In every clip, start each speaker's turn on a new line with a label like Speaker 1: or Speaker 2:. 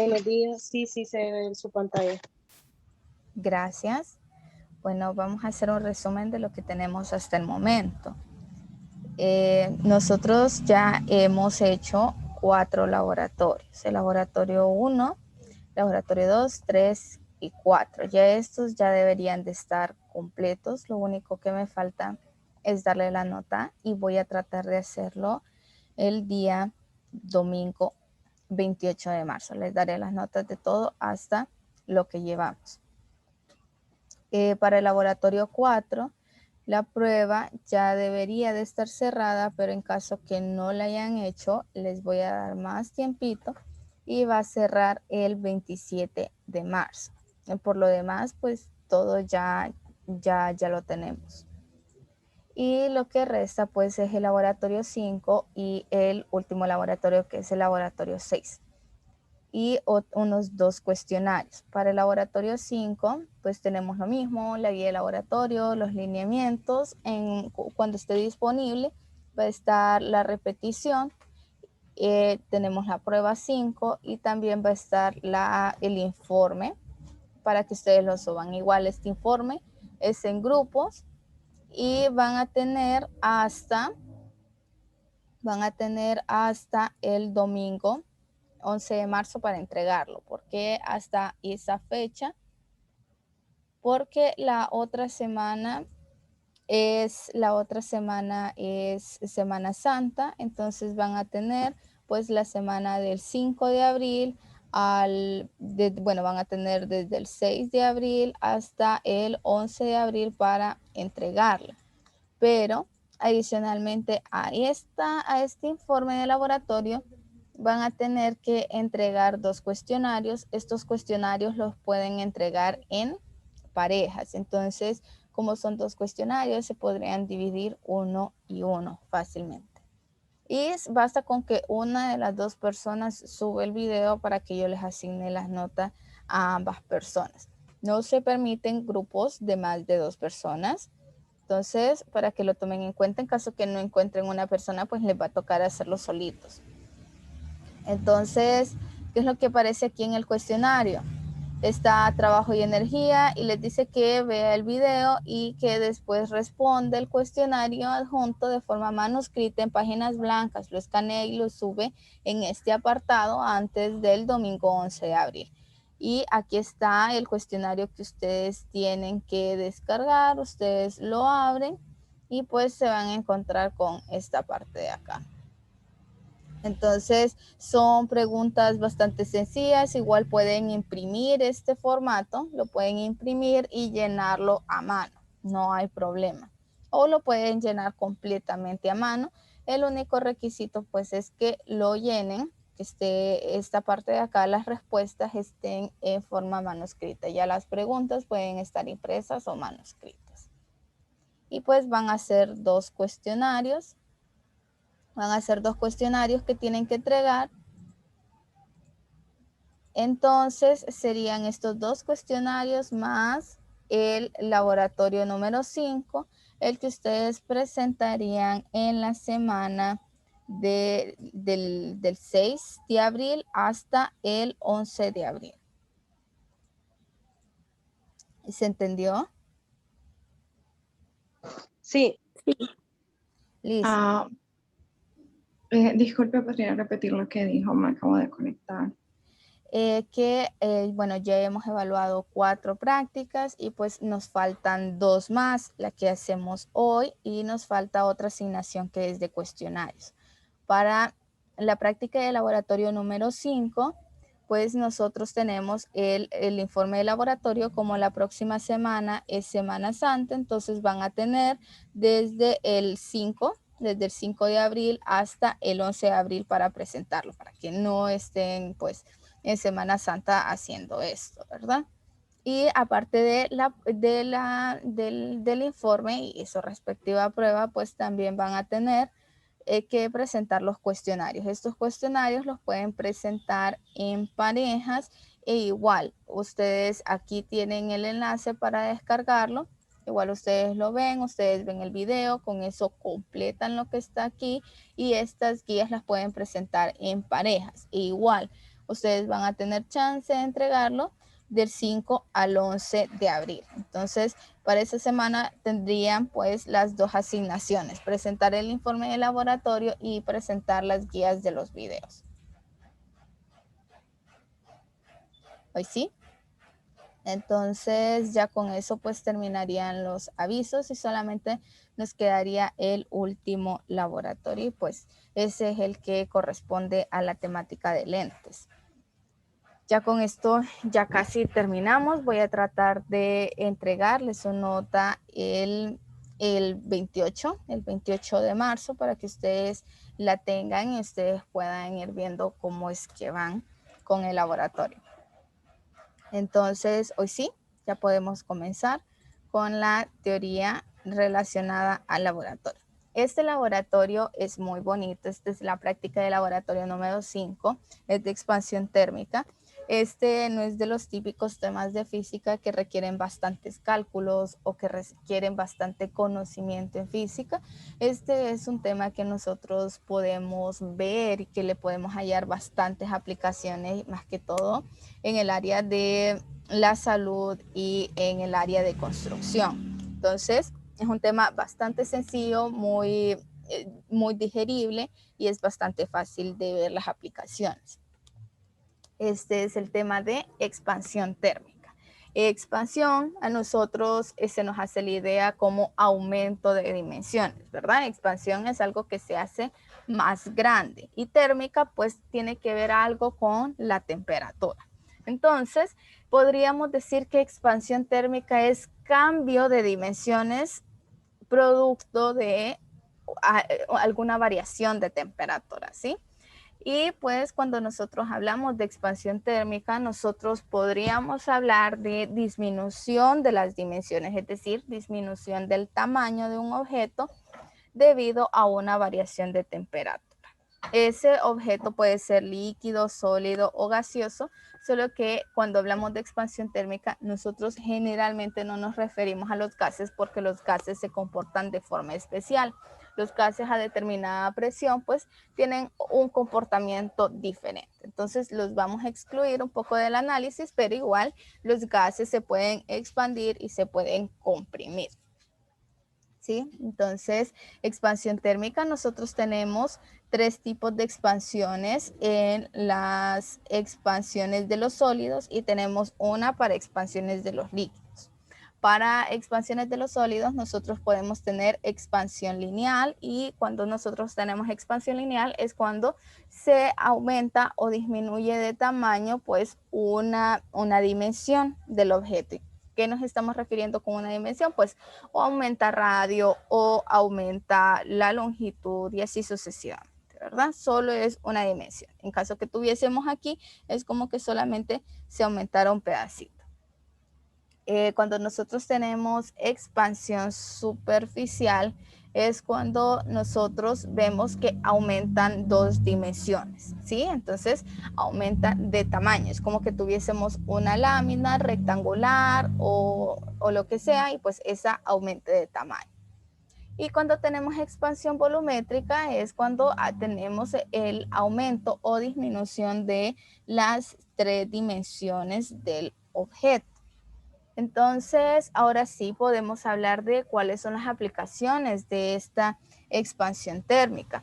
Speaker 1: buenos días. Sí, sí se ve en su pantalla.
Speaker 2: Gracias. Bueno, vamos a hacer un resumen de lo que tenemos hasta el momento. Nosotros ya hemos hecho 4 laboratorios. El laboratorio 1, laboratorio 2, 3 y 4. Ya estos ya deberían de estar completos. Lo único que me falta es darle la nota y voy a tratar de hacerlo el día domingo 28 de marzo. Les daré las notas de todo hasta lo que llevamos. Para el laboratorio 4, la prueba ya debería de estar cerrada, pero en caso que no la hayan hecho, les voy a dar más tiempito y va a cerrar el 27 de marzo. Por lo demás, pues todo ya lo tenemos. Y lo que resta pues es el laboratorio 5 y el último laboratorio que es el laboratorio 6. Y unos 2 cuestionarios. Para el laboratorio 5, pues tenemos lo mismo, la guía de laboratorio, los lineamientos. Cuando esté disponible va a estar la repetición. Tenemos la prueba 5 y también va a estar el informe para que ustedes lo suban. Igual este informe es en grupos y van a tener hasta el domingo 11 de marzo para entregarlo. ¿Por qué hasta esa fecha? Porque la otra semana es Semana Santa, entonces van a tener pues la semana del 5 de abril van a tener desde el 6 de abril hasta el 11 de abril para entregarla. Pero adicionalmente a este informe de laboratorio van a tener que entregar 2 cuestionarios. Estos cuestionarios los pueden entregar en parejas. Entonces, como son 2 cuestionarios, se podrían dividir 1 y 1 fácilmente. Y basta con que una de las 2 personas sube el video para que yo les asigne las notas a ambas personas. No se permiten grupos de más de 2 personas. Entonces, para que lo tomen en cuenta, en caso que no encuentren una persona, pues les va a tocar hacerlo solitos. Entonces, ¿qué es lo que aparece aquí en el cuestionario? Está trabajo y energía y les dice que vea el video y que después responde el cuestionario adjunto de forma manuscrita en páginas blancas. Lo escanea y lo sube en este apartado antes del domingo 11 de abril. Y aquí está el cuestionario que ustedes tienen que descargar. Ustedes lo abren y pues se van a encontrar con esta parte de acá. Entonces son preguntas bastante sencillas. Igual pueden imprimir este formato, lo pueden imprimir y llenarlo a mano, no hay problema. O lo pueden llenar completamente a mano. El único requisito pues es que lo llenen, que esté esta parte de acá, las respuestas estén en forma manuscrita. Ya las preguntas pueden estar impresas o manuscritas. Y pues van a hacer 2 cuestionarios. Van a hacer 2 cuestionarios que tienen que entregar. Entonces serían estos 2 cuestionarios más el laboratorio número 5, el que ustedes presentarían en la semana del 6 de abril hasta el 11 de abril. ¿Se entendió?
Speaker 1: Sí.
Speaker 2: Listo.
Speaker 3: Disculpe, ¿podría repetir lo que dijo? Me acabo de conectar.
Speaker 2: Bueno, ya hemos evaluado 4 prácticas y pues nos faltan 2 más, la que hacemos hoy, y nos falta otra asignación que es de cuestionarios. Para la práctica de laboratorio número 5, pues nosotros tenemos el informe de laboratorio. Como la próxima semana es Semana Santa, entonces van a tener desde el 5 de abril hasta el 11 de abril para presentarlo, para que no estén pues en Semana Santa haciendo esto, ¿verdad? Y aparte del informe y su respectiva prueba, pues también van a tener que presentar los cuestionarios. Estos cuestionarios los pueden presentar en parejas e igual, ustedes aquí tienen el enlace para descargarlo. Igual ustedes lo ven, ustedes ven el video, con eso completan lo que está aquí y estas guías las pueden presentar en parejas. E igual, ustedes van a tener chance de entregarlo del 5 al 11 de abril. Entonces, para esa semana tendrían pues las 2 asignaciones, presentar el informe de laboratorio y presentar las guías de los videos. Hoy sí. Entonces ya con eso pues terminarían los avisos y solamente nos quedaría el último laboratorio y pues ese es el que corresponde a la temática de lentes. Ya con esto ya casi terminamos. Voy a tratar de entregarles su nota el 28 de marzo para que ustedes la tengan y ustedes puedan ir viendo cómo es que van con el laboratorio. Entonces, hoy sí, ya podemos comenzar con la teoría relacionada al laboratorio. Este laboratorio es muy bonito. Esta es la práctica de laboratorio número 5, es de expansión térmica. Este no es de los típicos temas de física que requieren bastantes cálculos o que requieren bastante conocimiento en física. Este es un tema que nosotros podemos ver y que le podemos hallar bastantes aplicaciones, más que todo en el área de la salud y en el área de construcción. Entonces, es un tema bastante sencillo, muy digerible y es bastante fácil de ver las aplicaciones. Este es el tema de expansión térmica. Expansión a nosotros se nos hace la idea como aumento de dimensiones, ¿verdad? Expansión es algo que se hace más grande y térmica pues tiene que ver algo con la temperatura. Entonces, podríamos decir que expansión térmica es cambio de dimensiones producto de alguna variación de temperatura, ¿sí? Y pues cuando nosotros hablamos de expansión térmica, nosotros podríamos hablar de disminución de las dimensiones, es decir, disminución del tamaño de un objeto debido a una variación de temperatura. Ese objeto puede ser líquido, sólido o gaseoso, solo que cuando hablamos de expansión térmica, nosotros generalmente no nos referimos a los gases porque los gases se comportan de forma especial. Los gases a determinada presión pues tienen un comportamiento diferente. Entonces los vamos a excluir un poco del análisis, pero igual los gases se pueden expandir y se pueden comprimir. ¿Sí? Entonces, expansión térmica, nosotros tenemos 3 tipos de expansiones en las expansiones de los sólidos y tenemos una para expansiones de los líquidos. Para expansiones de los sólidos, nosotros podemos tener expansión lineal y cuando nosotros tenemos expansión lineal es cuando se aumenta o disminuye de tamaño pues una dimensión del objeto. ¿Qué nos estamos refiriendo con una dimensión? Pues o aumenta radio o aumenta la longitud y así sucesivamente, ¿verdad? Solo es una dimensión. En caso que tuviésemos aquí, es como que solamente se aumentara un pedacito. Cuando nosotros tenemos expansión superficial, es cuando nosotros vemos que aumentan 2 dimensiones, ¿sí? Entonces, aumenta de tamaño. Es como que tuviésemos una lámina rectangular o lo que sea y pues esa aumente de tamaño. Y cuando tenemos expansión volumétrica es cuando tenemos el aumento o disminución de las 3 dimensiones del objeto. Entonces, ahora sí podemos hablar de cuáles son las aplicaciones de esta expansión térmica.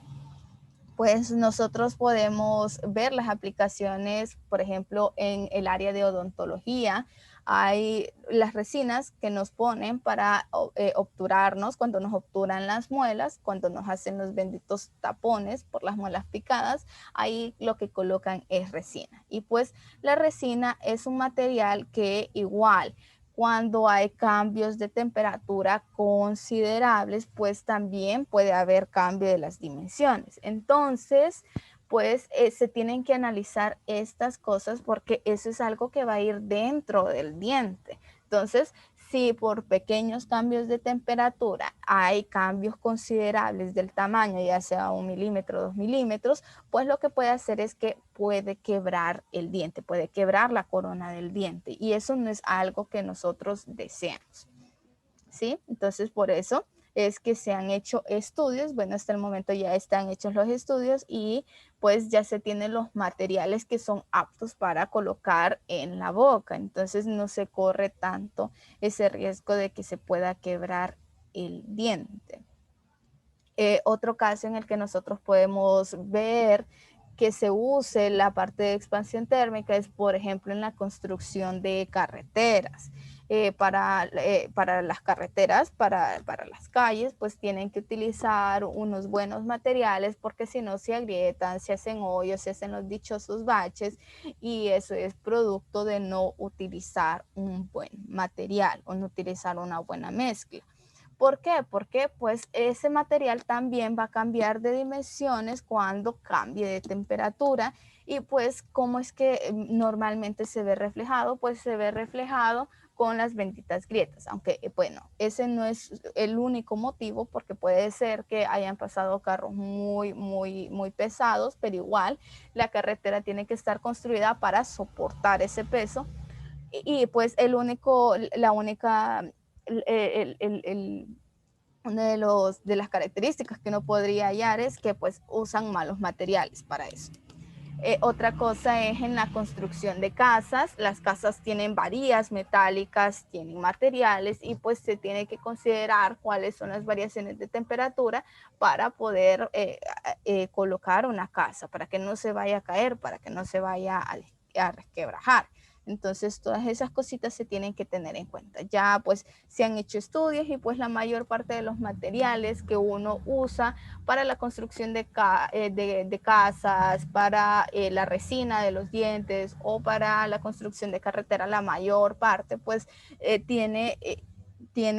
Speaker 2: Pues nosotros podemos ver las aplicaciones, por ejemplo, en el área de odontología. Hay las resinas que nos ponen para obturarnos, cuando nos obturan las muelas, cuando nos hacen los benditos tapones por las muelas picadas, ahí lo que colocan es resina. Y pues la resina es un material que igual, cuando hay cambios de temperatura considerables, pues también puede haber cambio de las dimensiones. Entonces, pues se tienen que analizar estas cosas porque eso es algo que va a ir dentro del diente. Entonces, si por pequeños cambios de temperatura hay cambios considerables del tamaño, ya sea 1 milímetro, 2 milímetros, pues lo que puede hacer es que puede quebrar el diente, puede quebrar la corona del diente y eso no es algo que nosotros deseamos, ¿sí? Entonces, por eso es que se han hecho estudios, bueno, hasta el momento ya están hechos los estudios y pues ya se tienen los materiales que son aptos para colocar en la boca. Entonces no se corre tanto ese riesgo de que se pueda quebrar el diente. Otro caso en el que nosotros podemos ver que se use la parte de expansión térmica es, por ejemplo, en la construcción de carreteras. Para las carreteras, para las calles, pues tienen que utilizar unos buenos materiales porque si no se agrietan, se hacen hoyos, se hacen los dichosos baches y eso es producto de no utilizar un buen material o no utilizar una buena mezcla. ¿Por qué? Porque pues ese material también va a cambiar de dimensiones cuando cambie de temperatura y pues cómo es que normalmente se ve reflejado, pues se ve reflejado con las benditas grietas, aunque bueno, ese no es el único motivo porque puede ser que hayan pasado carros muy pesados, pero igual la carretera tiene que estar construida para soportar ese peso y pues la única una de las características que uno podría hallar es que pues usan malos materiales para eso. Otra cosa es en la construcción de casas. Las casas tienen varillas metálicas, tienen materiales y pues se tiene que considerar cuáles son las variaciones de temperatura para poder colocar una casa, para que no se vaya a caer, para que no se vaya a resquebrajar. Entonces, todas esas cositas se tienen que tener en cuenta. Ya pues se han hecho estudios y pues la mayor parte de los materiales que uno usa para la construcción de casas, para la resina de los dientes o para la construcción de carretera, la mayor parte pues tiene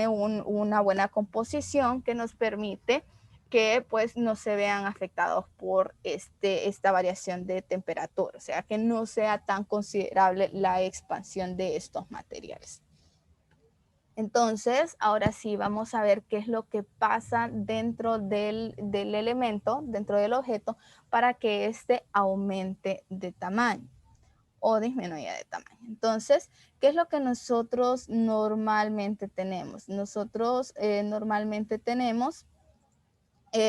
Speaker 2: una buena composición que nos permite que pues no se vean afectados por esta variación de temperatura, o sea que no sea tan considerable la expansión de estos materiales. Entonces, ahora sí vamos a ver qué es lo que pasa dentro del elemento, dentro del objeto, para que éste aumente de tamaño o disminuya de tamaño. Entonces, ¿qué es lo que nosotros normalmente tenemos? Nosotros normalmente tenemos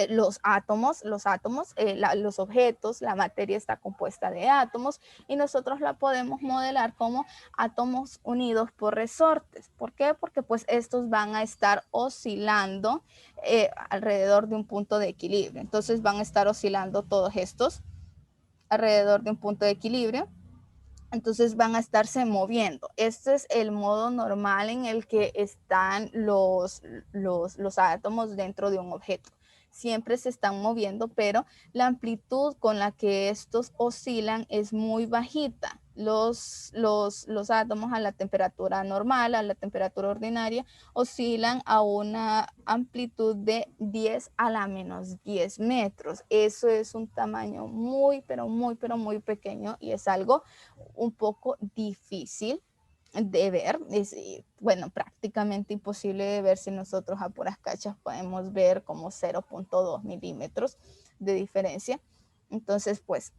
Speaker 2: los átomos, los objetos, la materia está compuesta de átomos y nosotros la podemos modelar como átomos unidos por resortes. ¿Por qué? Porque pues estos van a estar oscilando alrededor de un punto de equilibrio. Entonces van a estar oscilando todos estos alrededor de un punto de equilibrio. Entonces van a estarse moviendo. Este es el modo normal en el que están los átomos dentro de un objeto. Siempre se están moviendo, pero la amplitud con la que estos oscilan es muy bajita. Los átomos a la temperatura normal, a la temperatura ordinaria, oscilan a una amplitud de 10 a la menos 10 metros. Eso es un tamaño muy pequeño y es algo un poco difícil de ver, es bueno, prácticamente imposible de ver si nosotros a puras cachas podemos ver como 0.2 milímetros de diferencia. Entonces, pues,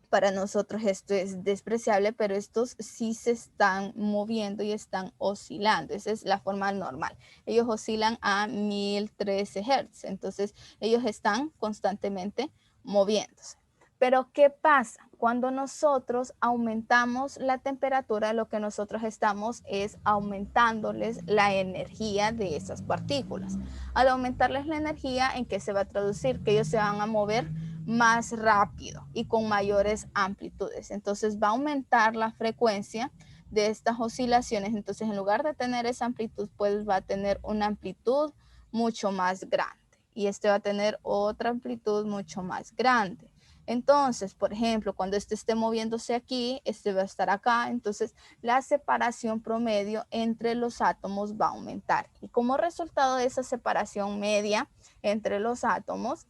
Speaker 2: para nosotros esto es despreciable, pero estos sí se están moviendo y están oscilando. Esa es la forma normal. Ellos oscilan a 1013 Hz, entonces ellos están constantemente moviéndose. Pero ¿qué pasa? Cuando nosotros aumentamos la temperatura, lo que nosotros estamos es aumentándoles la energía de esas partículas. Al aumentarles la energía, ¿en qué se va a traducir? Que ellos se van a mover más rápido y con mayores amplitudes. Entonces va a aumentar la frecuencia de estas oscilaciones. Entonces en lugar de tener esa amplitud, pues va a tener una amplitud mucho más grande. Y este va a tener otra amplitud mucho más grande. Entonces, por ejemplo, cuando este esté moviéndose aquí, este va a estar acá, entonces la separación promedio entre los átomos va a aumentar. Y como resultado de esa separación media entre los átomos,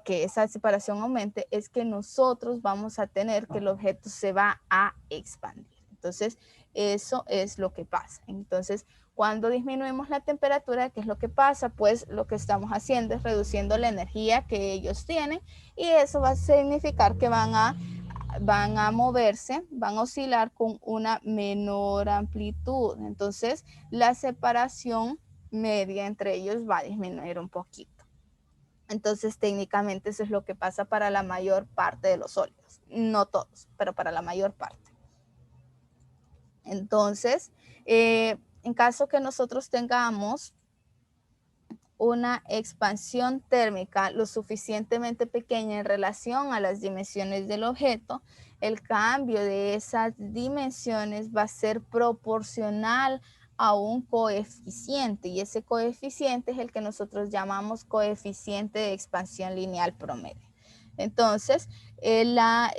Speaker 2: que esa separación aumente, es que nosotros vamos a tener que el objeto se va a expandir. Entonces, eso es lo que pasa. Entonces, cuando disminuimos la temperatura, ¿qué es lo que pasa? Pues lo que estamos haciendo es reduciendo la energía que ellos tienen y eso va a significar que van a moverse, van a oscilar con una menor amplitud. Entonces, la separación media entre ellos va a disminuir un poquito. Entonces, técnicamente eso es lo que pasa para la mayor parte de los sólidos. No todos, pero para la mayor parte. Entonces, en caso que nosotros tengamos una expansión térmica lo suficientemente pequeña en relación a las dimensiones del objeto, el cambio de esas dimensiones va a ser proporcional a un coeficiente, y ese coeficiente es el que nosotros llamamos coeficiente de expansión lineal promedio. Entonces, esta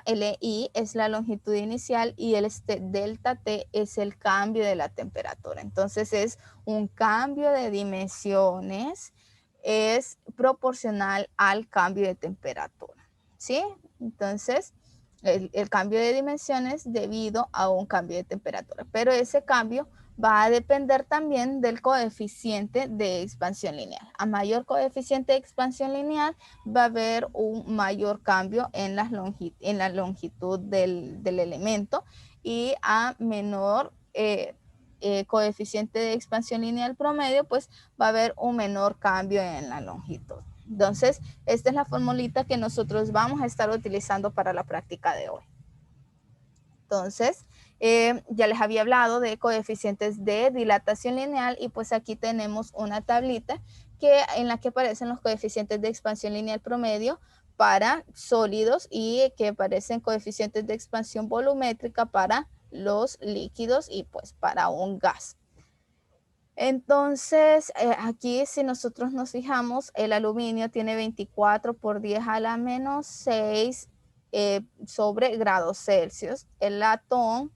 Speaker 2: LI es la longitud inicial y el delta T es el cambio de la temperatura. Entonces, es un cambio de dimensiones, es proporcional al cambio de temperatura, ¿sí? Entonces, el cambio de dimensiones debido a un cambio de temperatura, pero ese cambio va a depender también del coeficiente de expansión lineal. A mayor coeficiente de expansión lineal va a haber un mayor cambio en la longitud del elemento, y a menor coeficiente de expansión lineal promedio, pues va a haber un menor cambio en la longitud. Entonces, esta es la formulita que nosotros vamos a estar utilizando para la práctica de hoy. Entonces, ya les había hablado de coeficientes de dilatación lineal, y pues aquí tenemos una tablita en la que aparecen los coeficientes de expansión lineal promedio para sólidos, y que aparecen coeficientes de expansión volumétrica para los líquidos y pues para un gas. Entonces, aquí si nosotros nos fijamos, el aluminio tiene 24 por 10 a la menos 6 sobre grados Celsius. El latón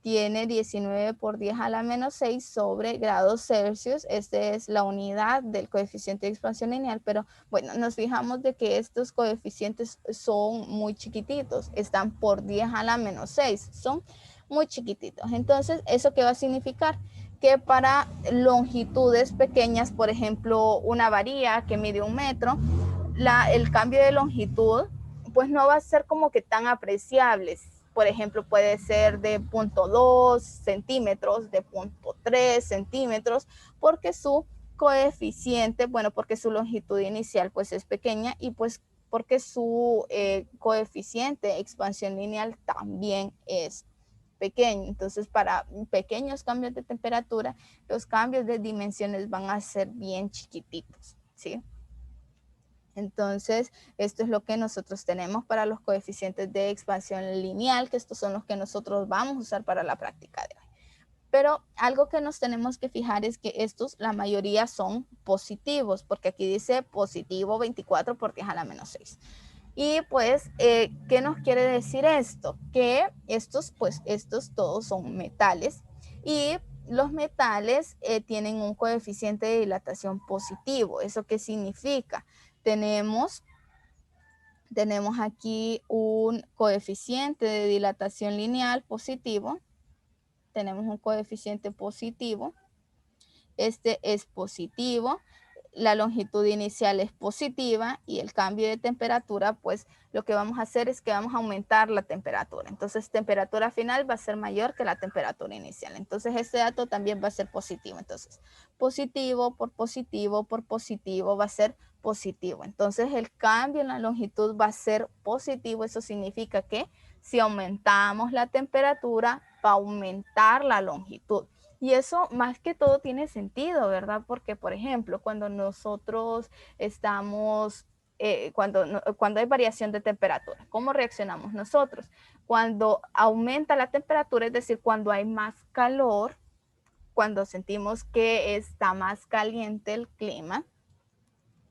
Speaker 2: tiene 19 por 10 a la menos 6 sobre grados Celsius. Esta es la unidad del coeficiente de expansión lineal, pero bueno, nos fijamos de que estos coeficientes son muy chiquititos, están por 10 a la menos 6, son muy chiquititos. Entonces, ¿eso qué va a significar? Que para longitudes pequeñas, por ejemplo, una varilla que mide 1 metro, el cambio de longitud pues no va a ser como que tan apreciable. Por ejemplo, puede ser de 0.2 centímetros, de 0.3 centímetros, porque su coeficiente, bueno, porque su longitud inicial pues es pequeña, y pues porque su coeficiente de expansión lineal también es pequeño. Entonces, para pequeños cambios de temperatura, los cambios de dimensiones van a ser bien chiquititos, ¿sí? Entonces, esto es lo que nosotros tenemos para los coeficientes de expansión lineal, que estos son los que nosotros vamos a usar para la práctica de hoy. Pero algo que nos tenemos que fijar es que estos, la mayoría son positivos, porque aquí dice positivo 24 por 10 a la menos 6. Y pues, ¿qué nos quiere decir esto? Que estos todos son metales, y los metales tienen un coeficiente de dilatación positivo. ¿Eso qué significa? Tenemos aquí un coeficiente de dilatación lineal positivo. Tenemos un coeficiente positivo. Este es positivo. La longitud inicial es positiva, y el cambio de temperatura, pues lo que vamos a hacer es que vamos a aumentar la temperatura. Entonces, temperatura final va a ser mayor que la temperatura inicial. Entonces, este dato también va a ser positivo. Entonces, positivo por positivo por positivo va a ser positivo. Entonces, el cambio en la longitud va a ser positivo. Eso significa que si aumentamos la temperatura, va a aumentar la longitud. Y eso más que todo tiene sentido, ¿verdad? Porque, por ejemplo, cuando nosotros estamos, cuando hay variación de temperatura, ¿cómo reaccionamos nosotros? Cuando aumenta la temperatura, es decir, cuando hay más calor, cuando sentimos que está más caliente el clima,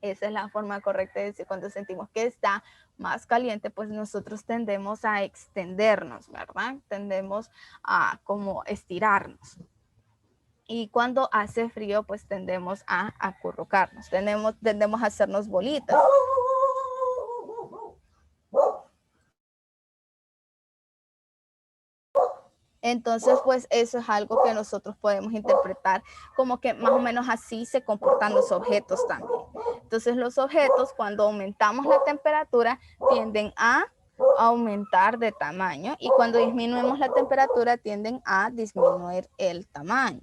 Speaker 2: esa es la forma correcta de decir, cuando sentimos que está más caliente, pues nosotros tendemos a extendernos, ¿verdad? Tendemos a como estirarnos. Y cuando hace frío, pues tendemos a acurrucarnos, tendemos a hacernos bolitas. Entonces, pues eso es algo que nosotros podemos interpretar como que más o menos así se comportan los objetos también. Entonces, los objetos, cuando aumentamos la temperatura, tienden a aumentar de tamaño, y cuando disminuimos la temperatura, tienden a disminuir el tamaño.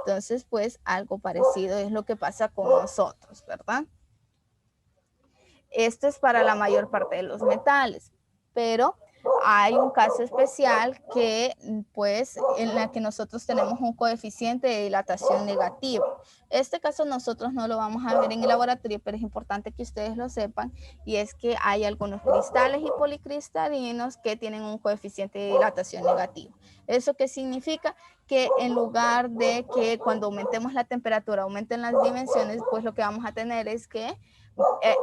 Speaker 2: Entonces, pues algo parecido es lo que pasa con nosotros, ¿verdad? esto es para la mayor parte de los metales, pero hay un caso especial que, pues, en la que nosotros tenemos un coeficiente de dilatación negativo. Este caso nosotros no lo vamos a ver en el laboratorio, pero es importante que ustedes lo sepan, y es que hay algunos cristales y policristalinos que tienen un coeficiente de dilatación negativo. ¿Eso qué significa? Que en lugar de que cuando aumentemos la temperatura aumenten las dimensiones, pues lo que vamos a tener es que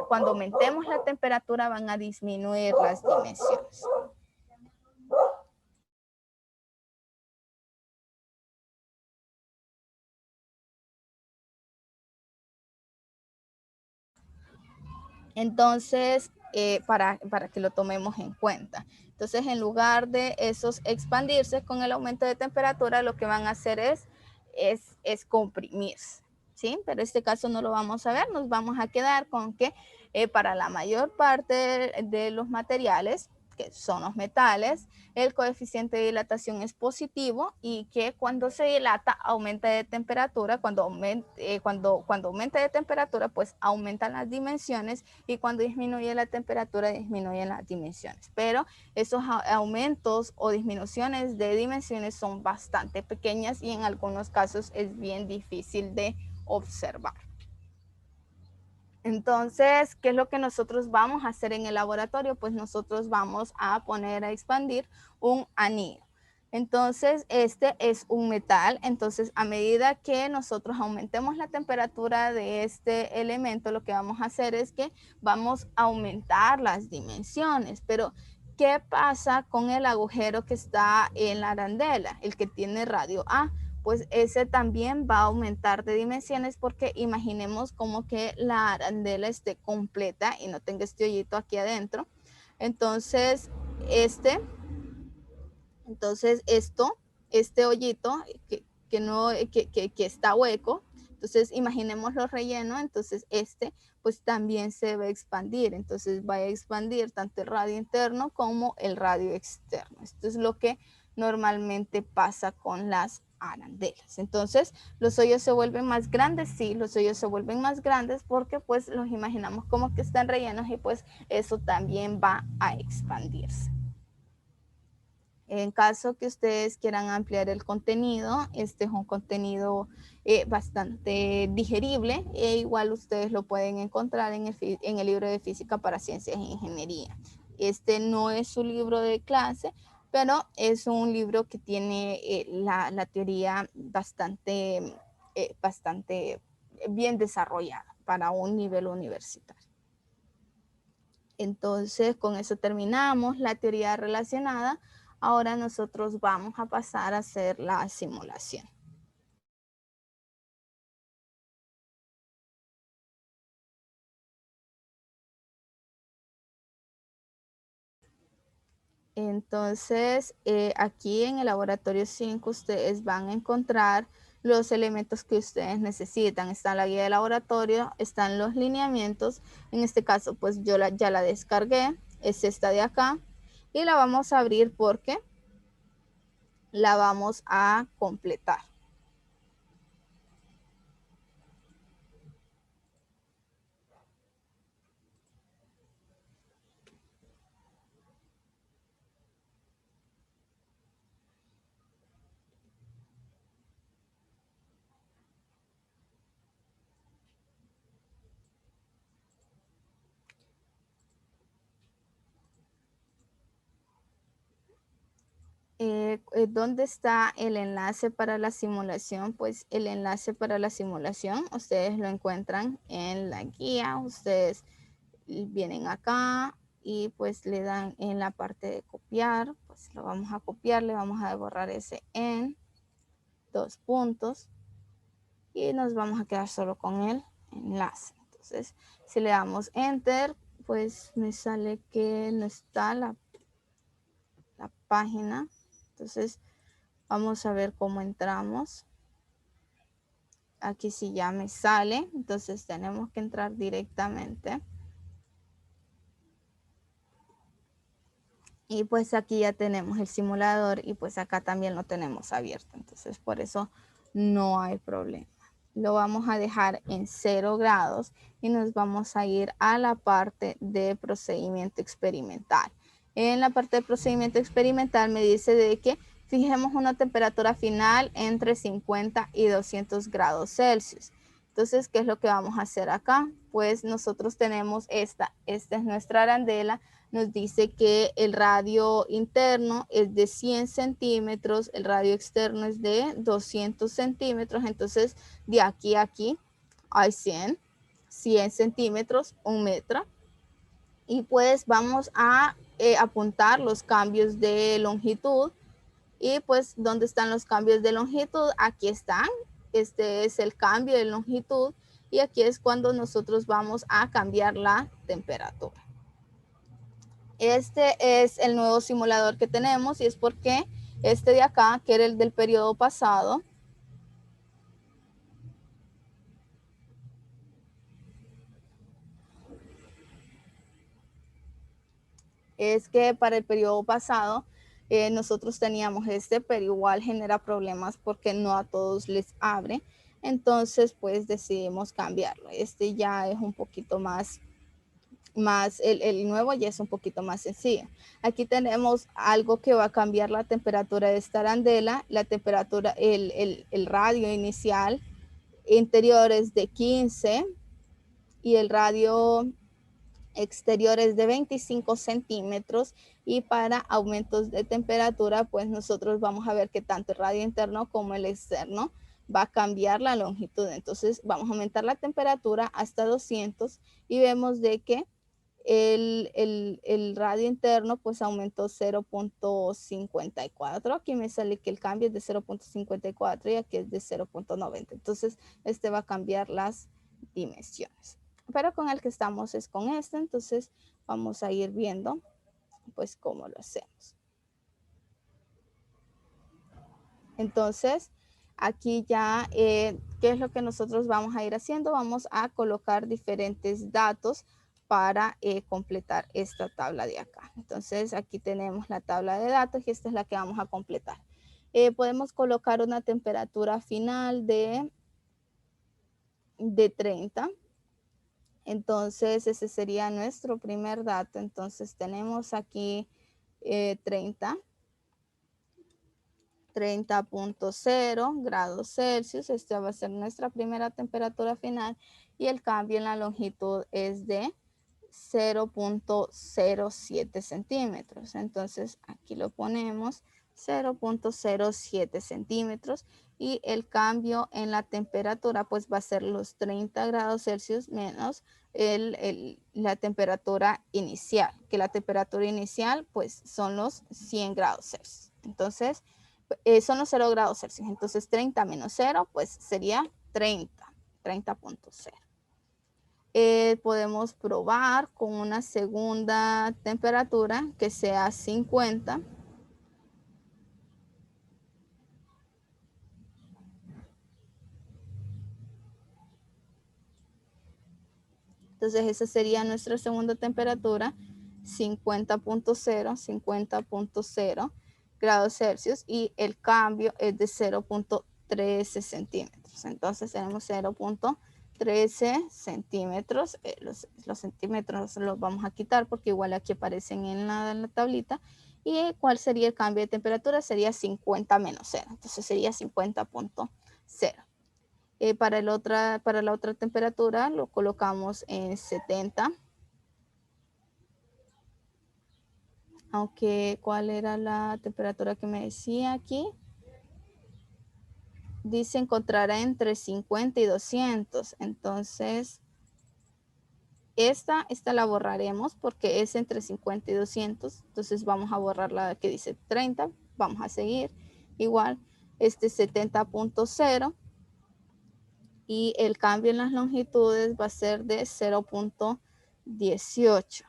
Speaker 2: cuando aumentemos la temperatura van a disminuir las dimensiones. Entonces, para que lo tomemos en cuenta. Entonces, en lugar de esos expandirse con el aumento de temperatura, lo que van a hacer es comprimirse, ¿sí? Pero en este caso no lo vamos a ver, nos vamos a quedar con que para la mayor parte de los materiales, que son los metales, el coeficiente de dilatación es positivo y que cuando se dilata aumenta de temperatura, cuando aumenta de temperatura pues aumentan las dimensiones y cuando disminuye la temperatura disminuyen las dimensiones. Pero esos aumentos o disminuciones de dimensiones son bastante pequeñas y en algunos casos es bien difícil de observar. Entonces, ¿qué es lo que nosotros vamos a hacer en el laboratorio? Pues nosotros vamos a poner a expandir un anillo. Entonces, este es un metal. Entonces, a medida que nosotros aumentemos la temperatura de este elemento, lo que vamos a hacer es que vamos a aumentar las dimensiones. Pero, ¿qué pasa con el agujero que está en la arandela? El que tiene radio A. Pues ese también va a aumentar de dimensiones porque imaginemos como que la arandela esté completa y no tenga este hoyito aquí adentro. Entonces, este hoyito que está hueco, entonces imaginemos lo relleno, entonces pues también se va a expandir, entonces va a expandir tanto el radio interno como el radio externo. Esto es lo que normalmente pasa con las arandelas. Entonces, los hoyos se vuelven más grandes, sí, los hoyos se vuelven más grandes porque pues los imaginamos como que están rellenos y pues eso también va a expandirse. En caso que ustedes quieran ampliar el contenido, este es un contenido bastante digerible e igual ustedes lo pueden encontrar en el libro de Física para Ciencias e Ingeniería. Este no es su libro de clase, pero es un libro que tiene la teoría bastante bien desarrollada para un nivel universitario. Entonces, con eso terminamos la teoría relacionada. Ahora nosotros vamos a pasar a hacer la simulación. Entonces, aquí en el laboratorio 5 ustedes van a encontrar los elementos que ustedes necesitan. Está la guía de laboratorio, están los lineamientos. En este caso, pues yo ya la descargué. Es esta de acá. Y la vamos a abrir porque la vamos a completar. ¿Dónde está el enlace para la simulación? Pues el enlace para la simulación ustedes lo encuentran en la guía. Ustedes vienen acá y pues le dan en la parte de copiar. Pues lo vamos a copiar, le vamos a borrar ese en 2 puntos y nos vamos a quedar solo con el enlace. Entonces, si le damos enter, pues me sale que no está la página. Entonces, vamos a ver cómo entramos. Aquí sí ya me sale, entonces tenemos que entrar directamente. Y pues aquí ya tenemos el simulador y pues acá también lo tenemos abierto. Entonces por eso no hay problema. lo vamos a dejar en 0 grados y nos vamos a ir a la parte de procedimiento experimental. En la parte de procedimiento experimental me dice de que fijemos una temperatura final entre 50 y 200 grados Celsius. Entonces, ¿qué es lo que vamos a hacer acá? Pues nosotros tenemos esta es nuestra arandela. Nos dice que el radio interno es de 100 centímetros, el radio externo es de 200 centímetros. Entonces, de aquí a aquí hay 100 centímetros, 1 metro. Y pues vamos a apuntar los cambios de longitud. Y pues, ¿dónde están los cambios de longitud? Aquí están. Este es el cambio de longitud. Y aquí es cuando nosotros vamos a cambiar la temperatura. Este es el nuevo simulador que tenemos y es porque este de acá, que era el del periodo pasado, es que para el periodo pasado nosotros teníamos este, pero igual genera problemas porque no a todos les abre. Entonces, pues decidimos cambiarlo. Este ya es un poquito más el nuevo ya es un poquito más sencillo. Aquí tenemos algo que va a cambiar la temperatura de esta arandela, la temperatura, el radio inicial interior es de 15 y el radio exterior es de 25 centímetros, y para aumentos de temperatura pues nosotros vamos a ver que tanto el radio interno como el externo va a cambiar la longitud. Entonces vamos a aumentar la temperatura hasta 200 y vemos de que el radio interno pues aumentó 0.54. Aquí me sale que el cambio es de 0.54 y aquí es de 0.90. Entonces este va a cambiar las dimensiones. Pero con el que estamos es con este. Entonces vamos a ir viendo pues cómo lo hacemos. Entonces aquí ya, ¿qué es lo que nosotros vamos a ir haciendo? Vamos a colocar diferentes datos para completar esta tabla de acá. Entonces aquí tenemos la tabla de datos y esta es la que vamos a completar. Podemos colocar una temperatura final de 30. Entonces ese sería nuestro primer dato. Entonces tenemos aquí 30.0 grados Celsius. Esta va a ser nuestra primera temperatura final y el cambio en la longitud es de 0.07 centímetros. Entonces aquí lo ponemos 0.07 centímetros y el cambio en la temperatura pues va a ser los 30 grados Celsius menos la temperatura inicial, que la temperatura inicial pues son los 100 grados Celsius. Entonces son los 0 grados Celsius. Entonces 30 menos 0 pues sería 30.0. Podemos probar con una segunda temperatura que sea 50. Entonces esa sería nuestra segunda temperatura, 50.0 grados Celsius y el cambio es de 0.13 centímetros. Entonces tenemos 0.13 centímetros. Los centímetros los vamos a quitar porque igual aquí aparecen en la tablita. ¿Y cuál sería el cambio de temperatura? Sería 50 menos 0. Entonces sería 50.0. Para la otra temperatura lo colocamos en 70. Aunque, ¿cuál era la temperatura que me decía aquí? Dice encontrará entre 50 y 200. Entonces, esta la borraremos porque es entre 50 y 200. Entonces vamos a borrar la que dice 30. Vamos a seguir. Igual, 70.0. Y el cambio en las longitudes va a ser de 0.18.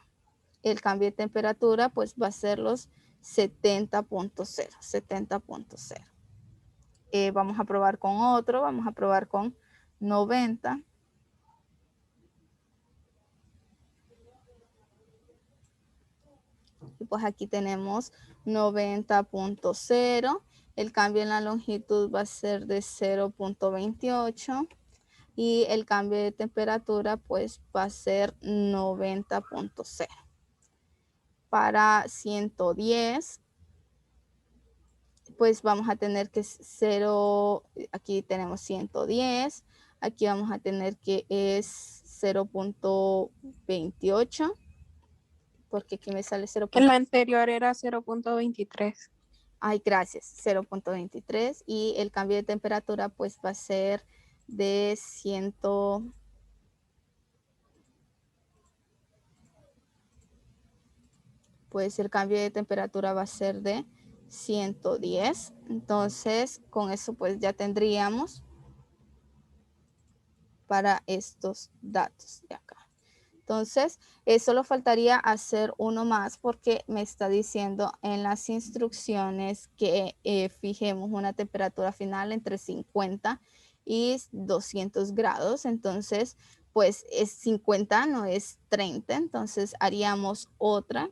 Speaker 2: El cambio de temperatura pues va a ser los 70.0. Vamos a probar con otro, vamos a probar con 90. Y pues aquí tenemos 90.0. El cambio en la longitud va a ser de 0.28. y el cambio de temperatura pues va a ser 90.0. Para 110 pues vamos a tener que 0, aquí tenemos 110, aquí vamos a tener que es 0.28, porque aquí me sale 0.
Speaker 4: En la anterior era 0.23.
Speaker 2: Ay, gracias, 0.23 y el cambio de temperatura pues va a ser de 100, pues el cambio de temperatura va a ser de 110. Entonces, con eso pues ya tendríamos para estos datos de acá. Entonces, solo faltaría hacer uno más porque me está diciendo en las instrucciones que fijemos una temperatura final entre 50 y 200 grados. Entonces, pues es 50, no es 30. Entonces, haríamos otra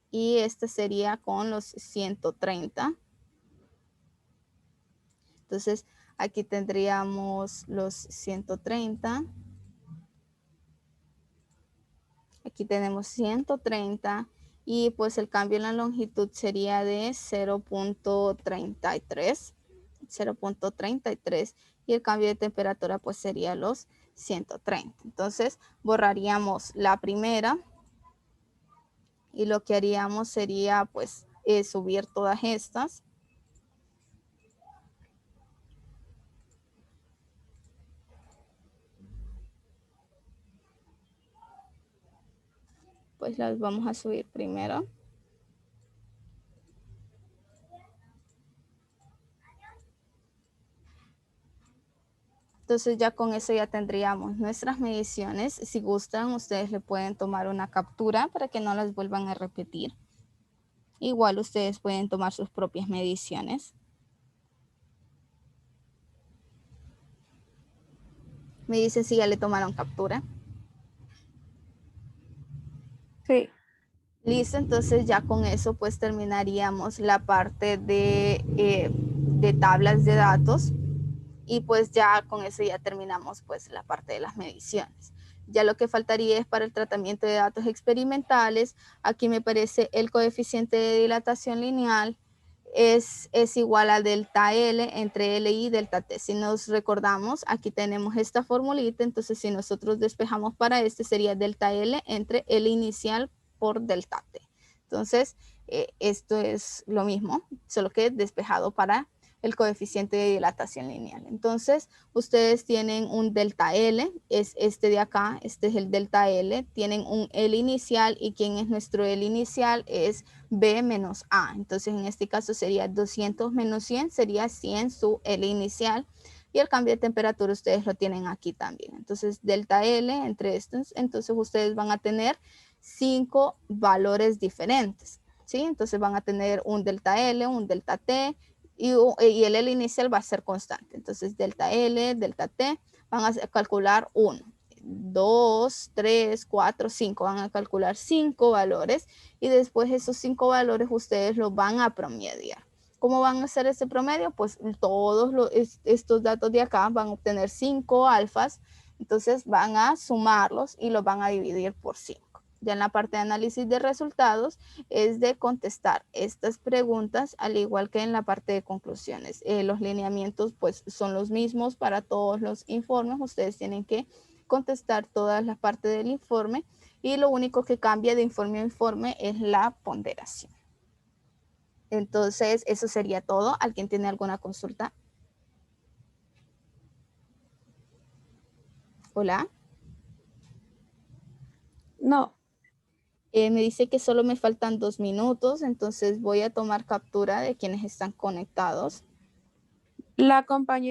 Speaker 2: y esta sería con los 130. Entonces, aquí tendríamos los 130. Aquí tenemos 130 y pues el cambio en la longitud sería de 0.33. 0.33 y el cambio de temperatura pues sería los 130. Entonces, borraríamos la primera y lo que haríamos sería pues subir todas estas. Pues las vamos a subir primero. Entonces ya con eso ya tendríamos nuestras mediciones. Si gustan, ustedes le pueden tomar una captura para que no las vuelvan a repetir. Igual ustedes pueden tomar sus propias mediciones. Me dice si ya le tomaron captura.
Speaker 4: Sí.
Speaker 2: Listo, entonces ya con eso pues terminaríamos la parte de tablas de datos y pues ya con eso ya terminamos pues la parte de las mediciones. Ya lo que faltaría es para el tratamiento de datos experimentales. Aquí me parece el coeficiente de dilatación lineal es igual a delta L entre L y delta T. Si nos recordamos, aquí tenemos esta formulita, entonces si nosotros despejamos para este sería delta L entre L inicial por delta T. Entonces, esto es lo mismo, solo que despejado para el coeficiente de dilatación lineal. Entonces, ustedes tienen un delta L, es este de acá, este es el delta L, tienen un L inicial y ¿quién es nuestro L inicial? Es B menos A. Entonces, en este caso sería 200 menos 100, sería 100 su L inicial. Y el cambio de temperatura ustedes lo tienen aquí también. Entonces, delta L entre estos, entonces ustedes van a tener 5 valores diferentes, ¿sí? Entonces van a tener un delta L, un delta T y el L inicial va a ser constante. Entonces delta L, delta T, van a calcular 1, 2, 3, 4, 5. Van a calcular 5 valores y después esos 5 valores ustedes los van a promediar. ¿Cómo van a hacer ese promedio? Pues todos estos datos de acá van a obtener 5 alfas. Entonces van a sumarlos y los van a dividir por 5. Ya en la parte de análisis de resultados es de contestar estas preguntas al igual que en la parte de conclusiones. Los lineamientos pues son los mismos para todos los informes. Ustedes tienen que contestar todas las partes del informe y lo único que cambia de informe a informe es la ponderación. Entonces eso sería todo. ¿Alguien tiene alguna consulta? Hola.
Speaker 4: No.
Speaker 2: Me dice que solo me faltan 2 minutos, entonces voy a tomar captura de quienes están conectados.
Speaker 4: La compañera